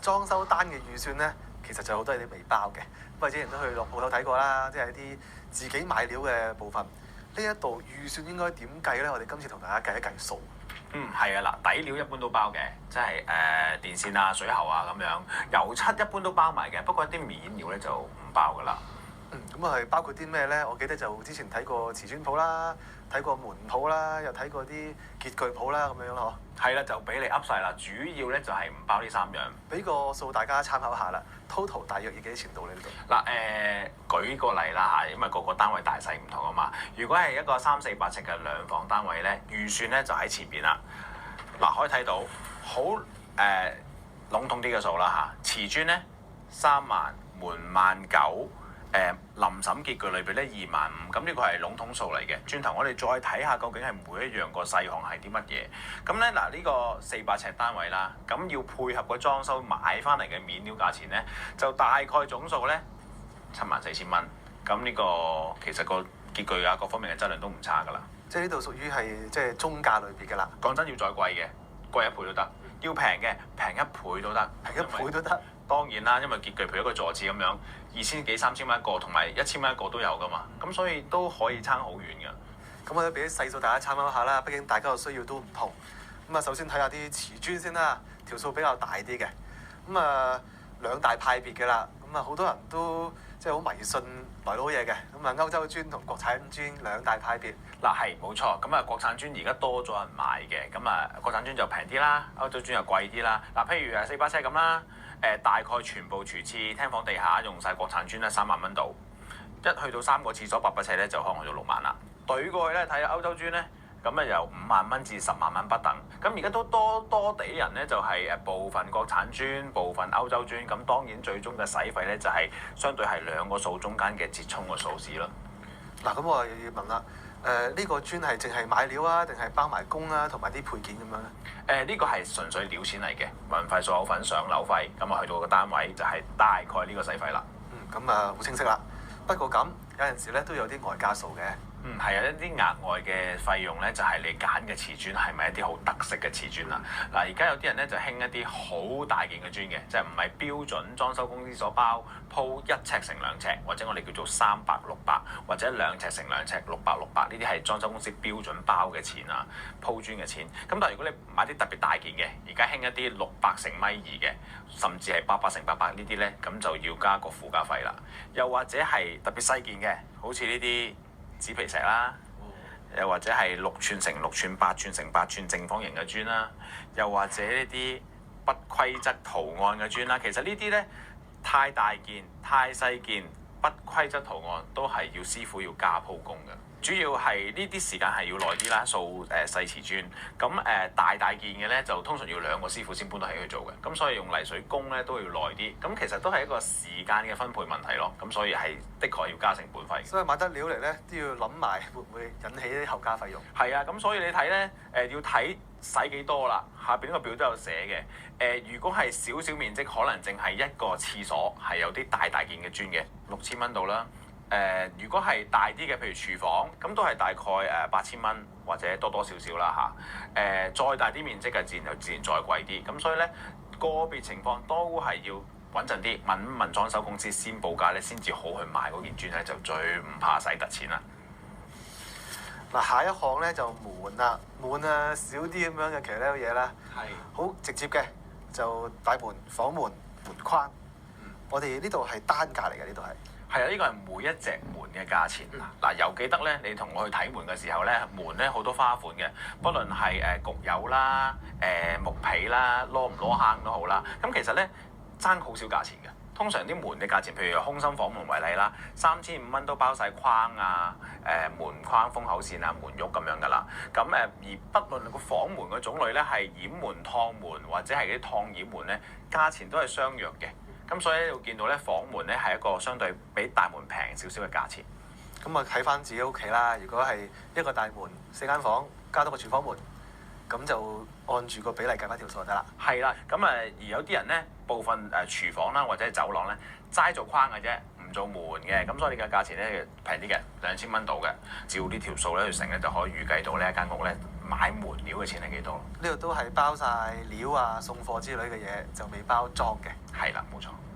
裝修單嘅預算咧，其實就好多嘢都未包嘅。咁啊，之前都去落鋪頭睇過啦，即係啲自己買料嘅部分。呢一度預算應該點計咧？我哋今次同大家計一計數。係啊，嗱，底料一般都包嘅，即係電線啊、水喉啊咁樣，油漆一般都包埋嘅，不過一啲面料咧就唔包噶啦。咁啊係包括啲咩咧？我記得就之前睇過瓷磚鋪啦，睇過門鋪啦，又睇過啲潔具鋪啦咁樣咯。係啦，就俾你噏晒啦，主要咧就係唔包呢3樣。俾個數大家參考下啦 ，total 大約要幾多錢到呢度？嗱舉個例啦嚇，因為個個單位大細唔同啊嘛。如果係一個3、4、8尺嘅兩房單位咧，預算咧就喺前邊啦。嗱，可以睇到好籠統啲嘅數啦嚇，瓷磚咧3萬，門19000。臨審結據裏邊咧25000，咁呢個係籠統數嚟嘅。轉頭我哋再睇下究竟係每一樣個細項係啲乜嘢。咁咧嗱，呢個4、8尺單位啦，咁要配合個裝修買翻嚟嘅面料價錢咧，就大概總數咧74000蚊。咁呢個其實個結據啊各方面嘅質量都唔差㗎啦。即係呢度屬於係即係中價類別㗎啦。講真，要再貴嘅貴1倍都得，要平嘅平1倍都得，平1倍都得。當然啦，因為結據譬如一個座廁咁樣，2000幾3000蚊一個，同埋1000蚊一個都有噶嘛，咁所以都可以差好遠㗎。咁我哋俾啲細數大家參考下啦，畢竟大家嘅需要都唔同。咁啊，首先睇下啲瓷磚先啦，條數比較大啲嘅。咁啊2大派別嘅啦，咁啊好多人都即係好迷信來佬嘢嘅。咁啊歐洲磚同國產磚2大派別。嗱係冇錯，咁啊國產磚而家多咗人買嘅，咁啊國產磚就平啲啦，歐洲磚又貴啲啦。嗱譬如4、8尺咁啦。大概全部廚廁、廳房、地下用晒國產磚咧，3萬蚊度。一去到3個廁所8、8尺咧，就可能去到6萬啦。對過去咧睇下歐洲磚咧，咁由5萬蚊至10萬蚊不等。咁而家都多地人咧，就係部分國產磚、部分歐洲磚。咁當然最終嘅使費咧，就係相對係2個數中間嘅折衷嘅數字咯。嗱，咁我又要問啦。呢個磚係淨係買料啊，定係包埋工啊，同埋啲配件咁樣咧？呢個係純粹料錢嚟嘅，運費、所有份、上樓費，咁啊去到個單位就係大概呢個使費啦。咁啊好清晰啦。不過咁有陣時咧都有啲外加數嘅。係啊，一啲額外嘅費用咧，就係你揀嘅瓷磚係咪一啲好特色嘅瓷磚啦？嗱，而家有啲人咧就興一啲好大件嘅磚嘅，即係唔係標準裝修公司所包鋪1尺乘2尺，或者我哋叫做300、600，或者2尺乘2尺600、600，呢啲係裝修公司標準包嘅錢啊，鋪磚嘅錢。咁但係如果你買啲特別大件嘅，而家興一啲600乘1.2米嘅，甚至係800乘800呢啲咧，咁就要加個附加費啦。又或者係特別細件嘅，好似呢啲紙皮石啦，又或者係6寸乘6寸、8寸乘8寸正方形嘅磚啦，又或者呢啲不規則圖案嘅磚啦。其實呢啲咧太大件、太細件、不規則圖案都係要師傅要加鋪工嘅。主要係呢啲時間係要耐啲啦，掃細瓷磚。咁大件嘅咧就通常要2個師傅先搬得起去做嘅。咁所以用泥水工咧都要耐啲。咁其實都係一個時間嘅分配問題咯。咁所以係的確要加成本費。所以買得料嚟咧都要諗埋會唔會引起啲後加費用。係啊，咁所以你睇咧要睇使幾多啦。下邊呢個表都有寫嘅。如果係少面積，可能淨係一個廁所係有啲大件嘅磚嘅，6000蚊度啦。如果係大啲嘅，譬如廚房，咁都係大概8000蚊或者多少少啦嚇。再大啲面積嘅自然再貴啲。咁所以咧個別情況都係要穩陣啲，問裝修公司先報價咧，先至好去買嗰件磚咧，就最唔怕使突錢啦。嗱，下一項咧就門啦，門啊少啲咁樣嘅其實呢個嘢啦，係好直接嘅，就大門、房門、門框。我哋呢度係單價嚟嘅，呢度係。係啊，呢個係每一隻門嘅價錢。嗱，又記得咧，你同我去睇門嘅時候咧，門咧好多花款嘅，不論係焗油啦、木皮啦、攞唔攞坑都好啦。咁其實咧爭好少價錢嘅。通常啲門嘅價錢，譬如空心房門為例啦，3500蚊都包晒框啊、門框、封口線啊、門褥咁樣噶啦。咁而不論個房門嘅種類咧，係掩門、趟門或者係啲趟掩門咧，價錢都係相若嘅。咁所以咧，會見到咧房門咧係一個相對比大門平少少嘅價錢。咁啊睇翻自己屋企啦，如果係一個大門4間房加多個廚房門，咁就按住個比例計翻條數就得啦。係啦，咁而有啲人咧部分廚房啦或者係走廊咧齋做框嘅啫，唔做門嘅，咁所以你嘅價錢咧平啲嘅，2000蚊度嘅。照呢條數咧去乘咧就可以預計到呢一間屋咧買門料嘅錢係幾多。呢度都係包晒料啊、送貨之類嘅嘢，就未包裝嘅。係啦，冇錯。